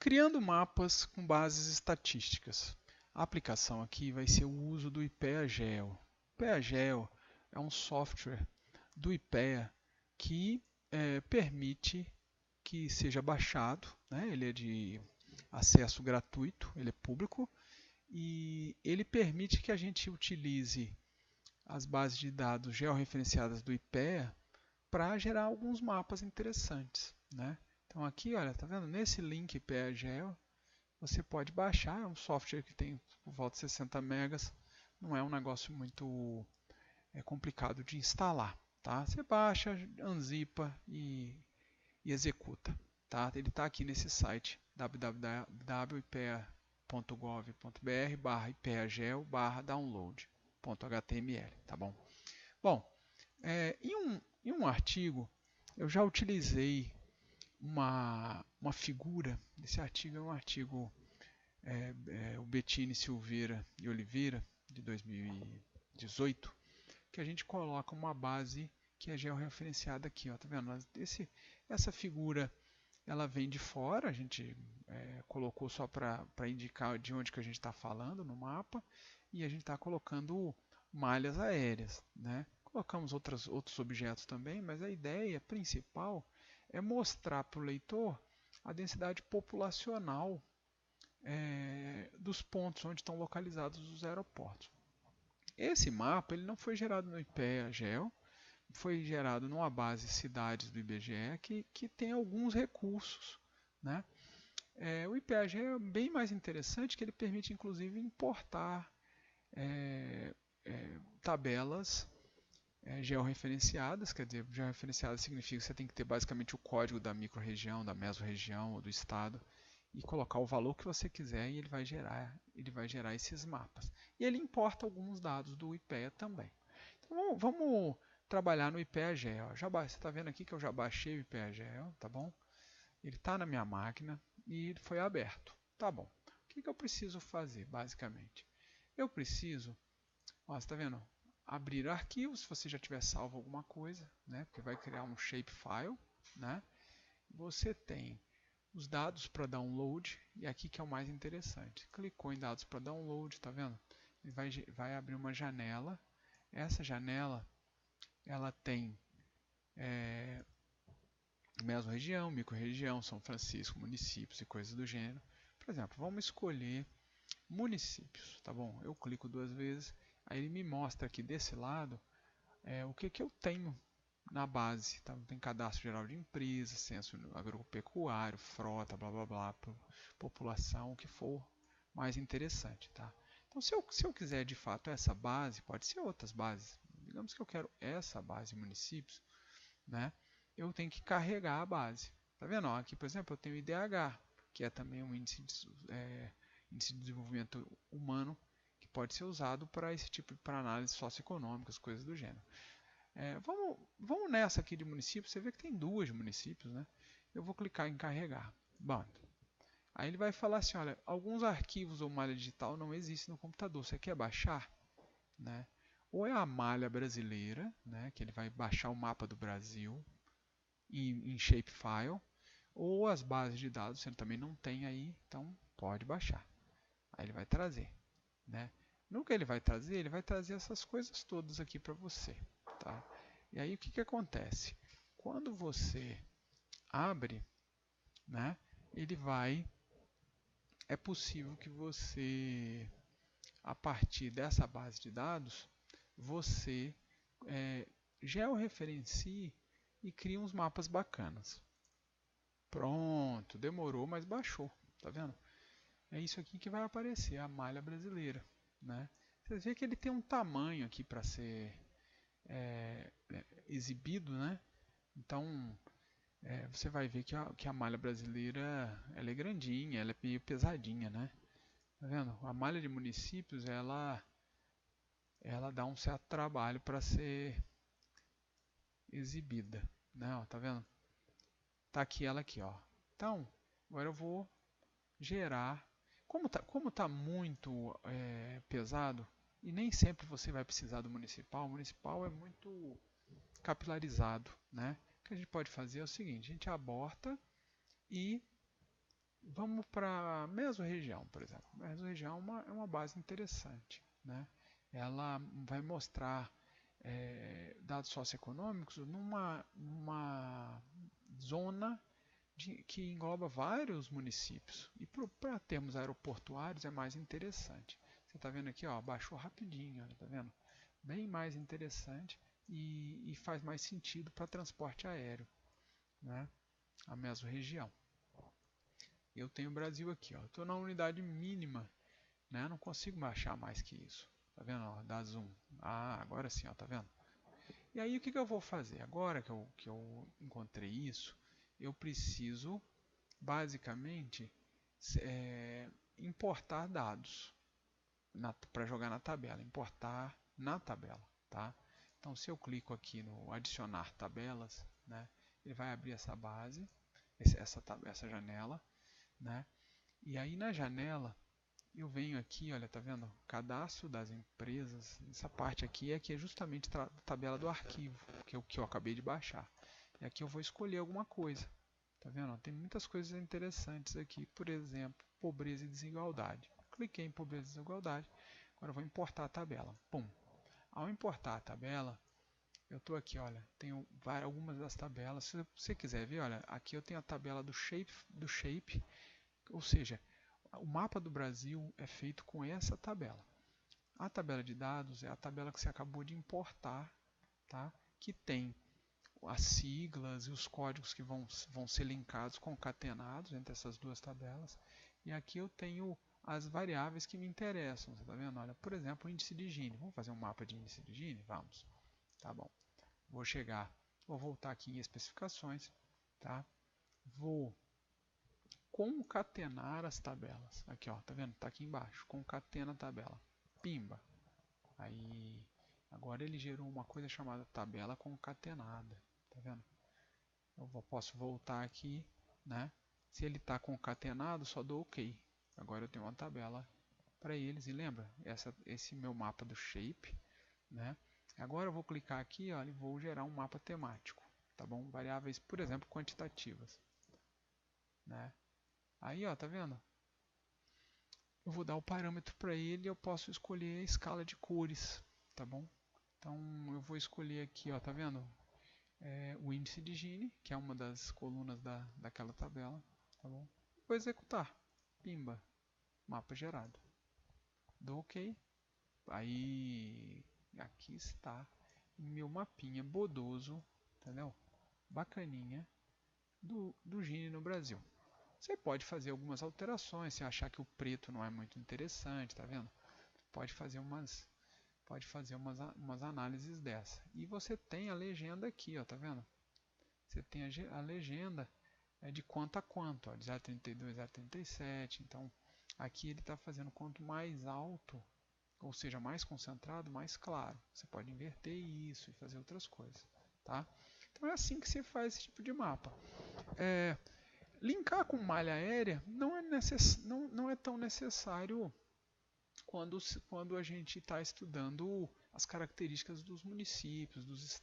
Criando mapas com bases estatísticas. A aplicação aqui vai ser o uso do IPEA-GEO. O IPEA-GEO é um software do IPEA que permite que seja baixado, né? Ele é de acesso gratuito, ele é público, e ele permite que a gente utilize as bases de dados georreferenciadas do IPEA para gerar alguns mapas interessantes, né? Então aqui, olha, tá vendo? Nesse link IPEA-GEO, você pode baixar, é um software que tem por volta de 60 megas, não é um negócio muito complicado de instalar, tá? Você baixa, unzipa e executa, tá? Ele está aqui nesse site www.ipea.gov.br/ipeageo/download.html, tá bom? Bom, em um artigo eu já utilizei uma figura. Esse artigo é um artigo o Bettini Silveira e Oliveira de 2018, que a gente coloca uma base que é georreferenciada aqui, ó, tá vendo? Essa figura ela vem de fora, a gente colocou só para indicar de onde que a gente está falando no mapa, e a gente está colocando malhas aéreas, né? Colocamos outros objetos também, mas a ideia principal é mostrar para o leitor a densidade populacional dos pontos onde estão localizados os aeroportos. Esse mapa ele não foi gerado no IPEA-GEO, foi gerado numa base cidades do IBGE que tem alguns recursos, né? O IPEA-GEO é bem mais interessante, que ele permite inclusive importar tabelas georreferenciadas. Quer dizer, georreferenciadas significa que você tem que ter basicamente o código da microrregião, da mesorregião ou do estado e colocar o valor que você quiser, e ele vai gerar esses mapas. E ele importa alguns dados do IPEA também. Então vamos trabalhar no IPEA-GEO. Você está vendo aqui que eu já baixei o IPEA-GEO, tá bom? Ele está na minha máquina e ele foi aberto. Tá bom. O que eu preciso fazer, basicamente? Eu preciso, ó, você está vendo? Abrir arquivos, se você já tiver salvo alguma coisa, né? Porque vai criar um shapefile, né? Você tem os dados para download, e aqui que é o mais interessante. Clicou em dados para download, tá vendo? Ele vai abrir uma janela. Essa janela ela tem mesorregião, microrregião, São Francisco, municípios e coisas do gênero. Por exemplo, vamos escolher municípios, tá bom? Eu clico duas vezes, aí ele me mostra aqui desse lado o que eu tenho na base, tá? Tem cadastro geral de empresas, censo agropecuário, frota, blá blá blá, população, o que for mais interessante, tá? Então, se eu quiser de fato essa base, pode ser outras bases. Digamos que eu quero essa base de municípios, né? Eu tenho que carregar a base. Tá vendo? Aqui, por exemplo, eu tenho o IDH, que é também um índice de desenvolvimento humano, que pode ser usado para esse tipo para análise socioeconômicas, coisas do gênero. Vamos nessa aqui de municípios. Você vê que tem duas municípios, né? Eu vou clicar em carregar. Bom, aí ele vai falar assim, olha, alguns arquivos ou malha digital não existem no computador. Você quer baixar? Né? Ou é a malha brasileira, né? Que ele vai baixar o mapa do Brasil em shapefile, ou as bases de dados você também não tem aí, então pode baixar. Aí ele vai trazer, né? No que ele vai trazer essas coisas todas aqui para você, tá? E aí o que acontece? Quando você abre, né? É possível que você, a partir dessa base de dados, você georreferencie e crie uns mapas bacanas. Pronto, demorou, mas baixou, tá vendo? É isso aqui que vai aparecer, a malha brasileira, né? Você vê que ele tem um tamanho aqui para ser exibido, né? Então você vai ver que a malha brasileira ela é grandinha, ela é meio pesadinha, né? Tá vendo? A malha de municípios ela dá um certo trabalho para ser exibida, né? Ó, tá vendo? Tá aqui ela aqui, ó. Então agora eu vou gerar. Como tá muito pesado, e nem sempre você vai precisar do municipal, o municipal é muito capilarizado, né? O que a gente pode fazer é o seguinte, a gente aborta e Vamos para a mesorregião, por exemplo. A mesorregião é uma base interessante, né? Ela vai mostrar dados socioeconômicos numa zona que engloba vários municípios. E para termos aeroportuários é mais interessante. Você está vendo aqui, ó, baixou rapidinho, está vendo? Bem mais interessante e faz mais sentido para transporte aéreo, né? A mesorregião. Eu tenho o Brasil aqui, ó. Estou na unidade mínima, né? Não consigo baixar mais que isso. Tá vendo? Ó, dá zoom. Ah, agora sim, ó, tá vendo? E aí o que eu vou fazer? Agora que eu encontrei isso, eu preciso basicamente importar dados para jogar na tabela. Importar na tabela, tá? Então se eu clico aqui no adicionar tabelas, né? Ele vai abrir essa base, essa janela, né? E aí na janela eu venho aqui, olha, tá vendo? Cadastro das empresas. Essa parte aqui é justamente a tabela do arquivo, que é o que eu acabei de baixar. E aqui eu vou escolher alguma coisa. Tá vendo? Tem muitas coisas interessantes aqui. Por exemplo, pobreza e desigualdade. Cliquei em pobreza e desigualdade. Agora eu vou importar a tabela. Pum. Ao importar a tabela, eu estou aqui, olha, tenho algumas das tabelas. Se você quiser ver, olha, aqui eu tenho a tabela do shape, ou seja, o mapa do Brasil é feito com essa tabela. A tabela de dados é a tabela que você acabou de importar, tá? Que tem as siglas e os códigos que vão ser linkados, concatenados entre essas duas tabelas. E aqui eu tenho as variáveis que me interessam. Você está vendo? Olha, por exemplo, o índice de Gini. Vamos fazer um mapa de índice de Gini? Vamos. Tá bom. Vou voltar aqui em especificações, tá? Vou concatenar as tabelas. Aqui, ó, tá vendo? Tá aqui embaixo. Concatena a tabela. Pimba. Aí, agora ele gerou uma coisa chamada tabela concatenada. Tá vendo? Eu posso voltar aqui, né? Se ele está concatenado, só dou OK. Agora eu tenho uma tabela para eles. E lembra, esse meu mapa do shape, né? Agora eu vou clicar aqui, ó, e vou gerar um mapa temático, tá bom? Variáveis, por exemplo, quantitativas, né? Aí, ó, tá vendo? Eu vou dar o parâmetro para ele e eu posso escolher a escala de cores, tá bom? Então eu vou escolher aqui, ó, tá vendo? O índice de Gini, que é uma das colunas daquela tabela, tá bom? Vou executar, pimba, mapa gerado. Dou OK. Aí aqui está meu mapinha bodoso, entendeu? Bacaninha do Gini no Brasil. Você pode fazer algumas alterações, se achar que o preto não é muito interessante, tá vendo? Pode fazer umas análises dessa. E você tem a legenda aqui, ó, tá vendo? Você tem a legenda de quanto a quanto, ó, de 0,32 a 0,37. Então, aqui ele está fazendo quanto mais alto, ou seja, mais concentrado, mais claro. Você pode inverter isso e fazer outras coisas, tá? Então é assim que se faz esse tipo de mapa. Linkar com malha aérea não é tão necessário quando a gente está estudando as características dos municípios,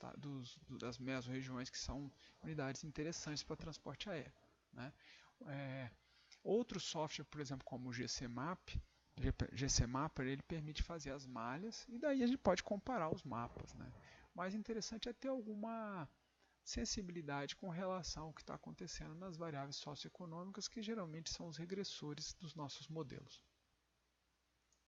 das mesorregiões, que são unidades interessantes para transporte aéreo, né? Outro software, por exemplo, como o GCMapper, ele permite fazer as malhas e daí a gente pode comparar os mapas, né? O mais interessante é ter alguma sensibilidade com relação ao que está acontecendo nas variáveis socioeconômicas, que geralmente são os regressores dos nossos modelos.